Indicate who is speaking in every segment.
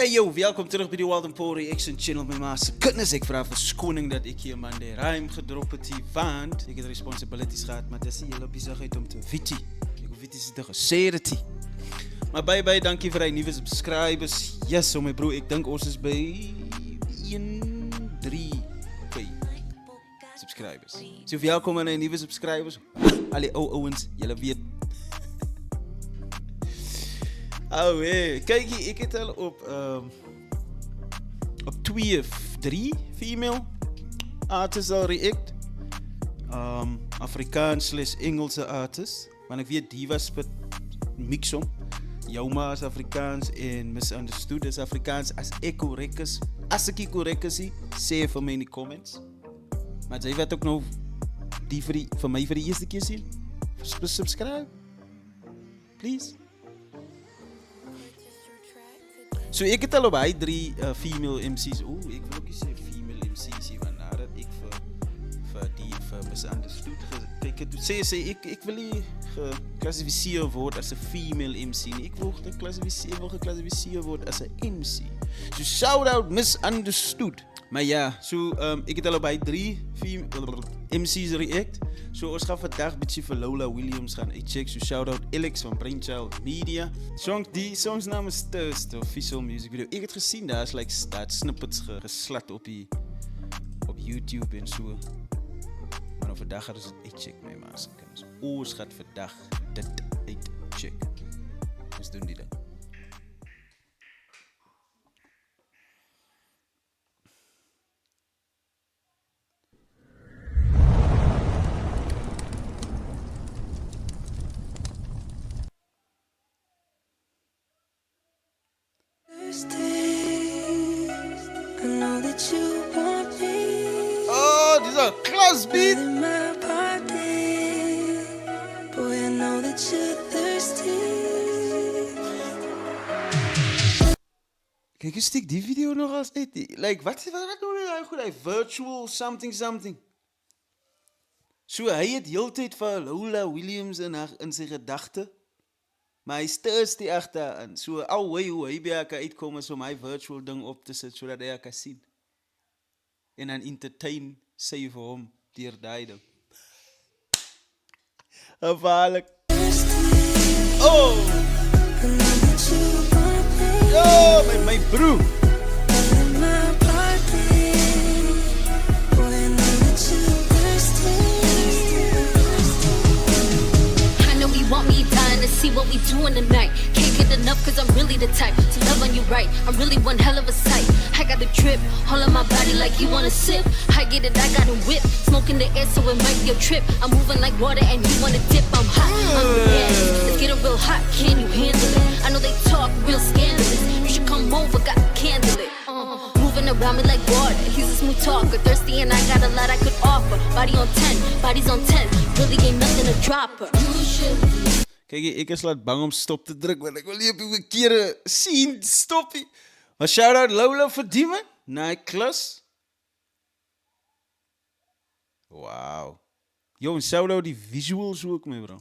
Speaker 1: Hey yo, welkom terug bij de Wild Emporium Reaction Channel met Maas. Goodness, ik vraag verschoning dat ik hier man de ruim gedropt het hier, want ik heb responsibilities gehad, maar dat is hele bizarheid om te weten. Ik hoef het te gezegd. Maar bye, dank je voor die nieuwe subscribers. Yes, so mijn bro, ik denk ons is bij 3K subscribers. So welkom aan die nieuwe subscribers. Alle Owens, jullie weten. Oh hey, kijk hier, ik heb al op 2 of 3 female artists al react. Afrikaans/Engelse artists. Want ik weet die was met mix om. Jauma is Afrikaans en Misunderstood is Afrikaans. Als ik correct zie, zeg voor mij in de comments. Maar zij werd ook nog die voor mij voor de eerste keer zien. Subscribe. Please. So ik het al op bij 3 female MC's. Oeh, ik wil ook eens female MC's zien, want nadat ik voor Misunderstood ik wil niet geclassificeerd worden als een female MC. Ik wil geclassificeerd worden als een MC. So shout out Misunderstood. Maar ja, ik heb al bij 3 MC's react. So ons gaan vandaag een beetje voor Lola Williams gaan checken. So shout out Alex van Brainchild Media. Die songs naam is Thirst, de official music video. Ik heb het gezien, daar is like snippets geslat op YouTube en zo. Maar vandaag gaan ze het checken mee maas. Dus ons gaat vandaag dit checken. Dus doen die dan. Oh, dit is een klas beat. Kijk, je stikt die video nog als dit. Like, wat doen we nou goed? Hij virtual something. Zo, hij het de hele tijd van Lola Williams in zijn gedachten. Maar hij is thirsty achteraan. Zo, hoe hij bij haar kan uitkomen om hij virtual ding op te zetten, zodat hij haar kan zien. En dan entertain zij voor hem, die er dijden. Gevaarlijk. Oh! Yo, mijn broer!
Speaker 2: See what we doing tonight. Can't get enough cause I'm really the type to love on you right. I'm really one hell of a sight. I got the drip all on my body like you wanna sip. I get it, I got a whip. Smoke in the air so it might be a trip. I'm moving like water and you wanna dip. I'm hot, I'm bananas. It's getting real hot, can you handle it? I know they talk real scandalous. You should come over, got a candle it. Moving around me like water. He's a smooth talker, thirsty and I got a lot I could offer. Body on 10, body's on 10. Really ain't nothing to drop her. You should.
Speaker 1: Kijk, ik is laat bang om stop te drukken, want ik wil niet op uw keren zien, stoppie. Maar shout-out Lola voor die man, na klas. Wauw. Yo, en shout-out die visuals ook mee, bro.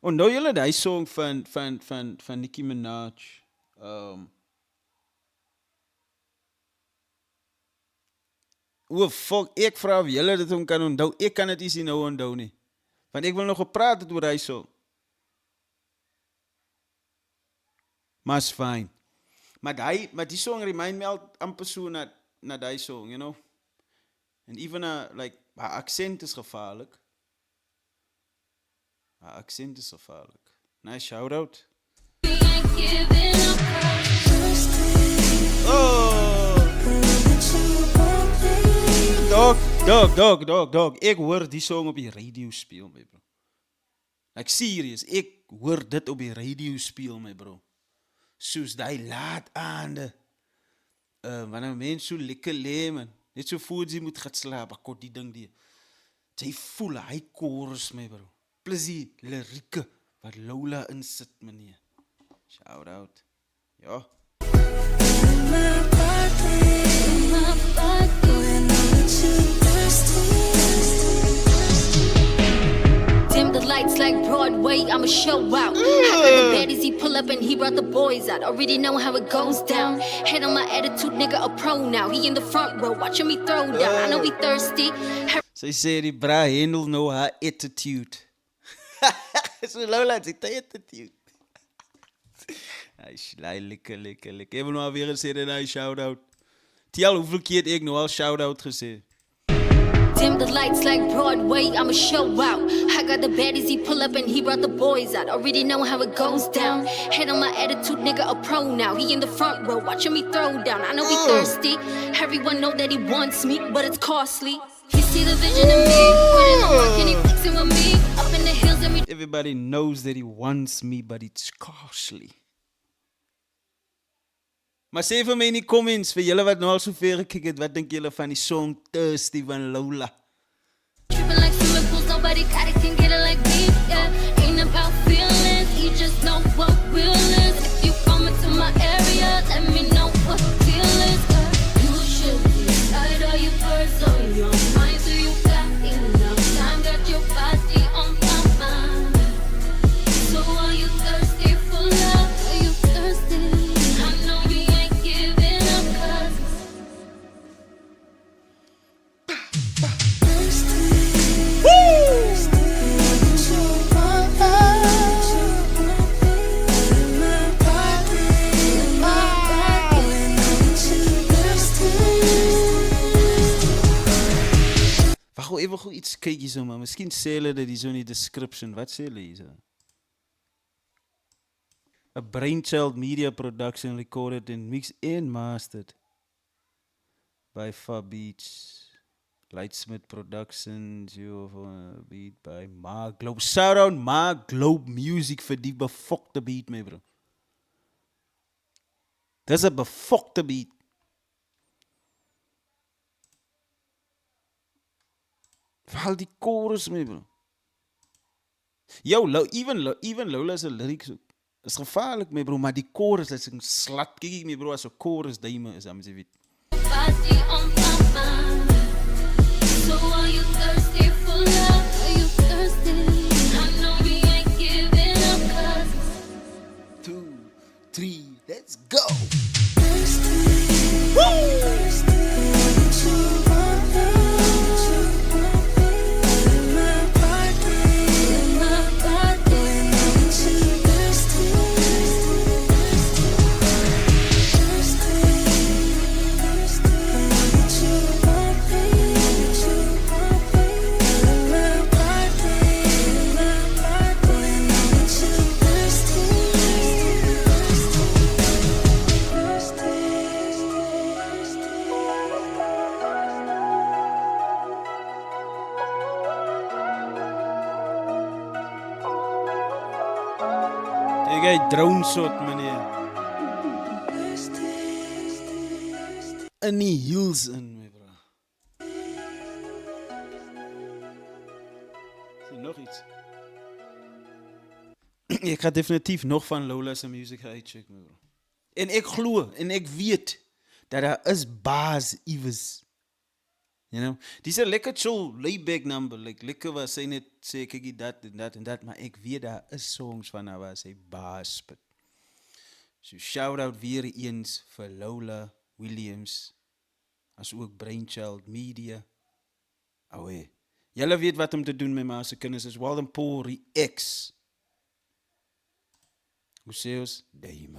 Speaker 1: Oh, nou jullie die song van Nicki Minaj. Fuck, ik vraag of jullie dit kan onthou. Ik kan het iets in nou onthou nie. Want ik wil nog gepraat oor die song. Maar is fijn. Maar die song remind me al amper so na die song, you know. En even like, haar accent is gevaarlijk. Nice shout-out. Oh! Dog. Ik hoor die song op die radio speel, my bro. Like serious, ik hoor dit op die radio speel, my bro. Soos die laat aande. Wanneer mens so lekker lê, man. Net so voor jy moet gaan slaap, akot die ding die. Jy voel hy chorus, my bro. Plus die lirieke wat Lola insit, meneer. Shout out. Ja.
Speaker 2: I'ma show out. I got the baddies, he pull up and he brought the boys out. Already know how it goes down. Head on my attitude, nigga, a pro now. He in the front row, watching me throw down. I know he thirsty.
Speaker 1: Sy sê die bra handle nou haar attitude. So Lola, sy het attitude. Hy lekker. Ek wil nou alweer gesê dat hy shout-out. Tel, hoeveel keer het ek nou al shout-out gesê?
Speaker 2: Dim the lights like Broadway, I'ma show out. I got the baddies, he pull up and he brought the boys out. Already know how it goes down. Head on my attitude, nigga, a pro now. He in the front row, watching me throw down. I know he thirsty. Everyone know that he wants me, but it's costly. He see the vision in me. Put in the work and he flexing with me. Up in the hills every
Speaker 1: Everybody knows that he wants me, but it's costly. Maar sê vir my in die comments, vir julle wat nou al so ver gekyk het, wat dink julle van die song Thirsty van Lola?
Speaker 2: tripping like swimming pools, nobody got it, can get it like me. Yeah, ain't about feelings, you just know what real is. If you come into my area, let me know what deal is. You should decide, are you first on your mind? So you got enough time, got your body on my mind. So are you thirsty for love? Are you thirsty? I know you ain't giving up, 'cause
Speaker 1: Wacht even goed iets kijken zo, maar misschien sê hulle dat die zo in die description. Wat sê hulle hier zo? A Brainchild Media Production recorded and mixed and mastered by Fab Beats. Lightsmith Productions, beat by Ma Globe. Shout out Ma Globe Music vir die befokte beat, my bro. Dis 'n befokte beat. Val die chorus, my bro. Yo, even Lola's lyrics is gevaarlik, my bro, maar die chorus is 'n slat. Kyk my bro, as 'n chorus duime is, dan jy weet.
Speaker 2: body on my mind. So are you thirsty for love? Are you thirsty? I know you ain't giving up, 'cause
Speaker 1: 2, 3, let's go. Ek hy drone shot, meneer. In die heels in, my bro. Sien nog iets. Ek ga definitief nog van Lola's music uitcheck, my bro. En ek glo en ek weet dat daar is baas iewers. You know, dis 'n lekker chill, layback number, like lekker waar sy net sê kykie dat en dat, maar ek weet daar is songs van haar waar sy baas spit. So shout out weer eens vir Lola Williams, as ook Brainchild Media. Awe. Julle weet wat om te doen met my se kinders, is Walden Paul Rex. Hoe sê ons? Daai